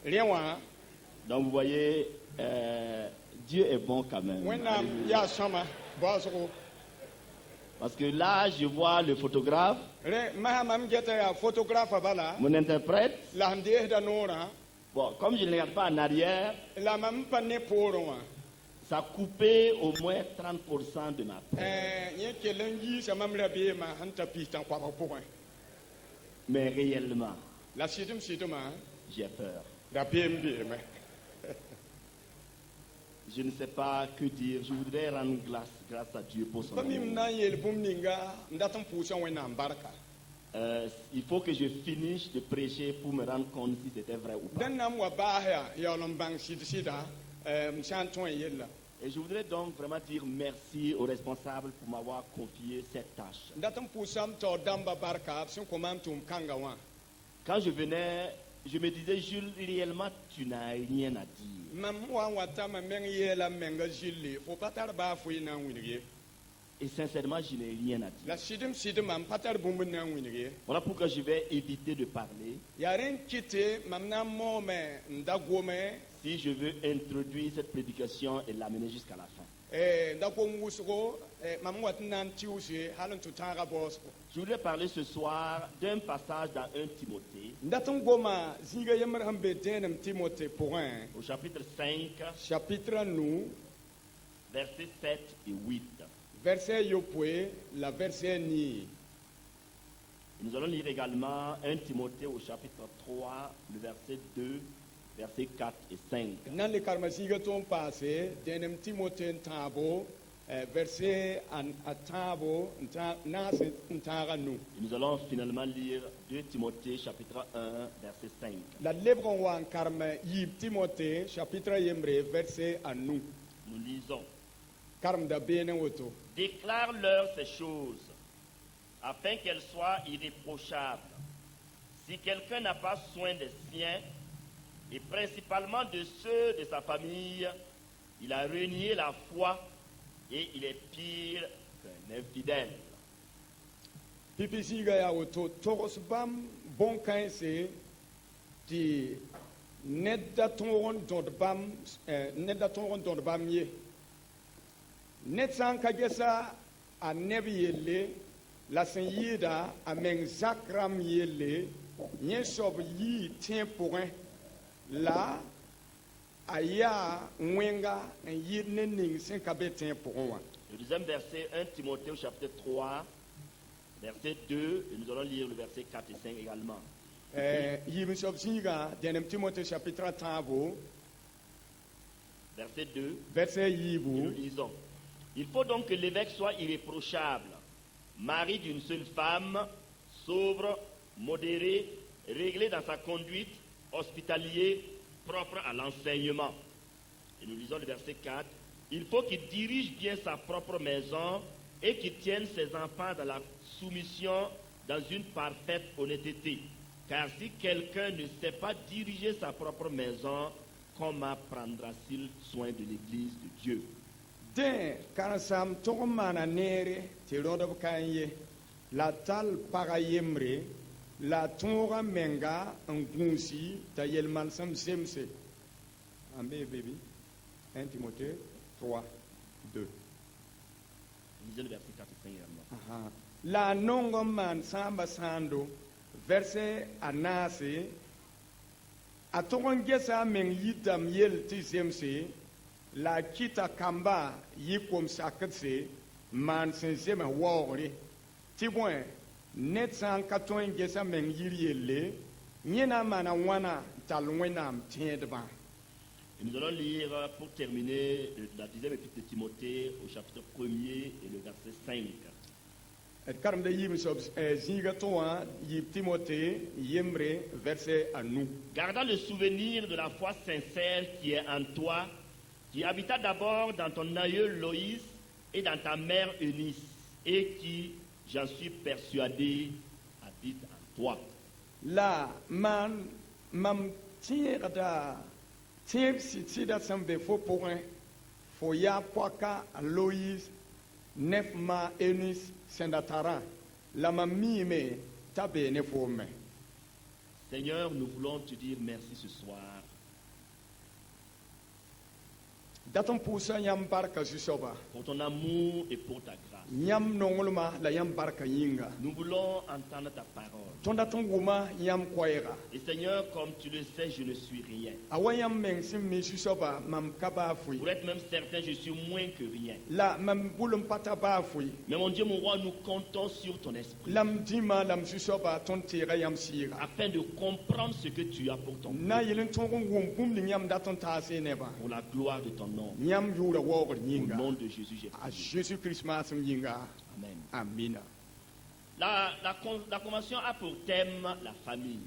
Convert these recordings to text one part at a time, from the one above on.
Donc vous voyez, Dieu est bon quand même. Alléluia. Parce que là, je vois le photographe, mon interprète. Bon, comme je ne regarde pas en arrière, ça a coupé au moins 30% de ma paix. Mais réellement, j'ai peur. Je ne sais pas que dire. Je voudrais rendre grâce à Dieu pour son amour. Il faut que je finisse de prêcher pour me rendre compte si c'était vrai ou pas. Et je voudrais donc vraiment dire merci aux responsables pour m'avoir confié cette tâche. Quand je venais, je me disais, Jules, réellement, tu n'as rien à dire. Et sincèrement, je n'ai rien à dire. Voilà pourquoi je vais éviter de parler. Si je veux introduire cette prédication et l'amener jusqu'à la fin. Je voudrais parler ce soir d'un passage dans 1 Timothée, au chapitre 5, versets 7 et 8. Nous allons lire également 1 Timothée au chapitre 3, le verset 2, versets 4 et 5. Nous allons finalement lire 2 Timothée chapitre 1, verset 5. Nous lisons. Déclare-leur ces choses, afin qu'elles soient irréprochables. Si quelqu'un n'a pas soin des siens, et principalement de ceux de sa famille, il a renié la foi et il est pire qu'un infidèle. Netsan kagesa a nebi yele la sen yida a men zakram yele nye sob yi tien pourrin la aya mwenga en yid nening sen kabe tien pourrin. Le deuxième verset, 1 Timothée au chapitre 3, verset 2, et nous allons lire le verset 4 et 5 également. Yim sob singa denem Timothée chapitre 3 verset 2, verset et nous lisons. Il faut donc que l'évêque soit irréprochable, mari d'une seule femme, sobre, modéré, réglé dans sa conduite, hospitalier, propre à l'enseignement. Et nous lisons le verset 4. Il faut qu'il dirige bien sa propre maison et qu'il tienne ses enfants dans la soumission, dans une parfaite honnêteté. Car si quelqu'un ne sait pas diriger sa propre maison, comment prendra-t-il soin de l'église de Dieu? Den kansam togmana nere ti rodab kanye la tal parayemre la tonga menga ngunsi ta yelman sam semse ambe baby 1 Timothée 3 2. Lisez le verset 4 et 5 également. La nongo man samba sando verset anase atogon gesa men yitam yel ti semse la kita kamba yikom saketse man sense me wori ti bon net san katon gesa men yiriele nyena mana wana talwenam tiedba. Nous allons lire pour terminer la deuxième épître de Timothée au chapitre 1er et le verset 5. Et karam de yim sob zinga toa yip Timothée yemre verset à nous. Gardant le souvenir de la foi sincère qui est en toi, qui habita d'abord dans ton aïeul Loïs et dans ta mère Eunice, et qui, j'en suis persuadé, habite en toi. La man mam tierda tiep sitida sambe fo point fo ya poaka Loïs nefma Eunice sendatara la mamime tabe ne fo me. Seigneur, nous voulons te dire merci ce soir daton pusa yam barka sisoba pour ton amour et pour ta grâce. yam nongolma la yam barka yinga Nous voulons entendre ta parole. ton daton wuma yam koyra Et Seigneur, comme tu le sais, je ne suis rien. awayam meng sim mi sisoba mam kaba fui Pour être même certain, je suis moins que rien. la mam bulum pata ba fui Mais mon Dieu, mon roi, nous comptons sur ton esprit lam dima lam sisoba ton tira yam sira afin de comprendre ce que tu as pour ton na peuple, yelin ton wum bum ni yam daton ta se neba pour la gloire de ton nom. yam yura wogor Au yinga nom de Jésus, j'ai a prié. Jésus Christ masum yinga Amen. amina La convention a pour thème la famille.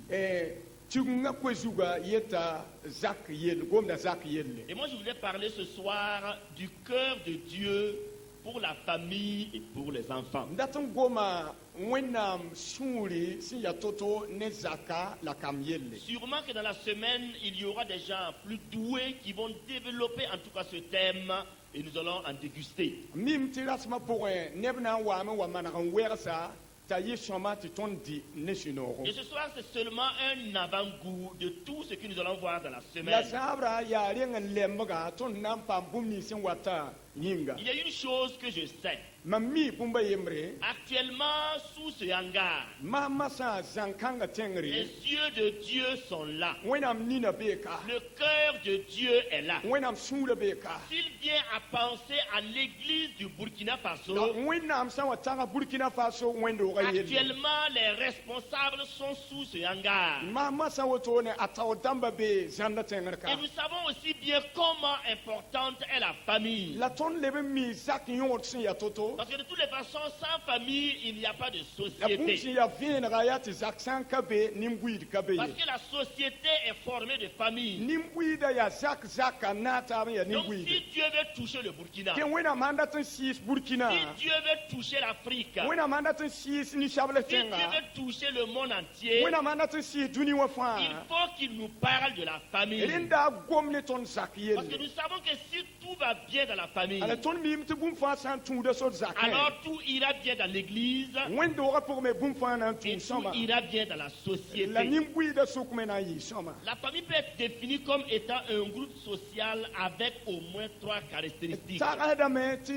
tugunga kwezuga yeta zak yel gomda zak yelle Et moi, je voulais parler ce soir du cœur de Dieu pour la famille et pour les enfants. ndaton goma wenam suri si ya toto ne zaka la kam yelle Sûrement que dans la semaine, il y aura des gens plus doués qui vont développer en tout cas ce thème et nous allons en déguster. mim tirasma pour nebna wa ma wa manakan wersa ta yi shoma ti ton di ne sinoro Et ce soir, c'est seulement un avant-goût de tout ce que nous allons voir dans la la semaine. sabra ya renga lembaga ton nam pam bumni sin wata yinga Il y a une chose que je sais. mammi bumba yemre Actuellement, sous ce hangar, ma masa zankanga les tengri yeux de Dieu sont là. wenam nina beka Le cœur de Dieu est là. wenam sura beka S'il vient à penser à l'église du Burkina Faso, wenam sa watanga Burkina Faso wendo ga yelle actuellement, les responsables sont sous ce hangar. ma masa wato ne ataw damba be zanda tengerka Et nous savons aussi bien comment importante est la famille. la ton lebe mi zak yot sin ya toto Parce que de toutes les façons, sans famille, il n'y a pas de la bumsi société. ya vina ga ya ti zak san kabe nimbuid kabe Parce que la société est formée de familles. nimbuida ya zak zaka nata ya Donc si nimbuid Dieu veut toucher le Burkina, ke wena manda tan sis Burkina si Dieu veut toucher l'Afrique, wena manda tan sis ni shabla si Dieu tenga veut toucher le monde entier, wena manda tan sis duni wa fa il faut qu'il nous parle de la famille. rinda gomne ton zak Parce que yelle nous savons que si tout va bien dans la famille, ala ton mi mte bum fa san tu de so zak alors tout ira bien dans l'église wendo ga pour me bum fa nan et tu tout soma ira bien dans la la société. nimbuida sukmena yi soma La famille peut être définie comme étant un groupe social avec au moins 3 caractéristiques. ta adame ti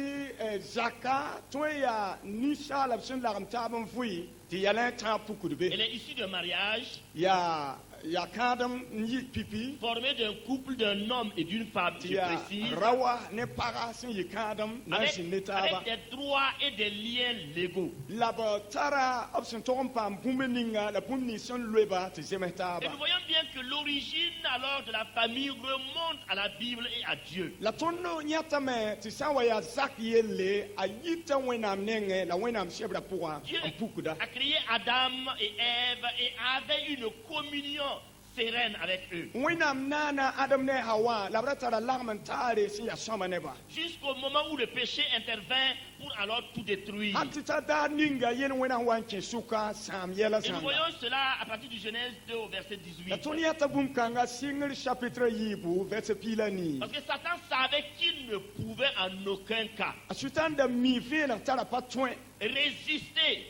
zaka to ya ni shala sun la kam ta ban fui ti yala ta pukudbe Elle est issue d'un mariage ya kadam ni pipi formé d'un couple d'un homme et d'une femme, ti je ya précise, rawa ne para sin yi kadam na avec, sin ne ta ba avec des droits et des liens légaux. la ba tara option to pam bumeninga la bunni son leba ti zemeta Et ba nous voyons bien que l'origine alors de la famille remonte à la Bible et à Dieu. la tonno nyata me ti sawa ya zak yelle ayita wenam nenge la wenam shebra pour Dieu en pukuda a créé Adam et Ève et avait une communion sereine avec eux. wenam nana adam ne hawa la bra tara lagman tare sin ya soma ne ba Jusqu'au moment où le péché intervint pour alors tout détruire. Atita da ninga yen wena wanke suka sam yela Et nous sam. voyons cela à partir du Genèse 2 au verset 18. La tonia tabum kanga single chapitre yibu verset pilani. Parce que Satan savait qu'il ne pouvait en aucun cas Asutan da mi fe na tara patwen. résister,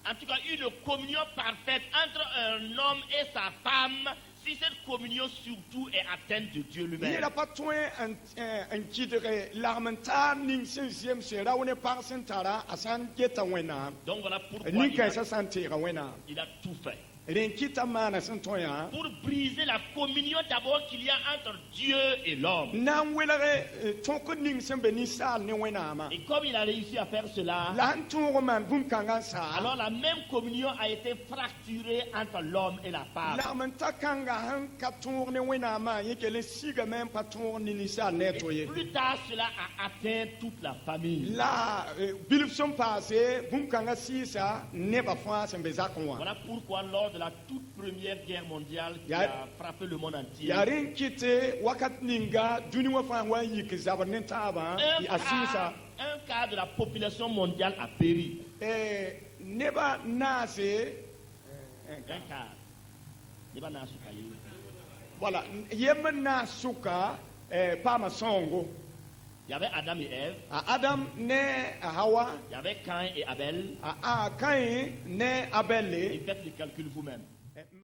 en tout cas une communion parfaite entre un homme et sa femme, si cette communion surtout est atteinte de Dieu lui-même. Yela patwen en kidre l'armentar ning sensiem se rawne parsen tara asan geta wena. Donc voilà pourquoi Ninka sa santira wena. il a tout fait. Renkita mana santoya. Pour briser la communion d'abord qu'il y a entre Dieu et l'homme. Nan welare tonko ning sembe ni sal ne wena ma. Et comme il a réussi à faire cela, Lan tongo man bum kanga sa. alors la même communion a été fracturée entre l'homme et la femme. L'armenta kanga han ka tourne wena ma yeke le siga même pas tourne ni sa Et nettoyer. plus tard, cela a atteint toute la famille. La bilufson passé bum kanga sisa ne ba fa sembe zakwa. Voilà pourquoi lors de la toute première guerre mondiale qui Ya- a frappé le monde entier, Yarin kite wakat ninga duni wa fa wa yike zabarnen taba un asisa quart de la population mondiale a péri. neba nase Un quart. Neba na suka yi. voilà yema na suka pa masongo Il y avait Adam et Ève, Adam ne Hawa il y avait Caïn et Abel. Cain ne Abele Et faites le calcul vous-même.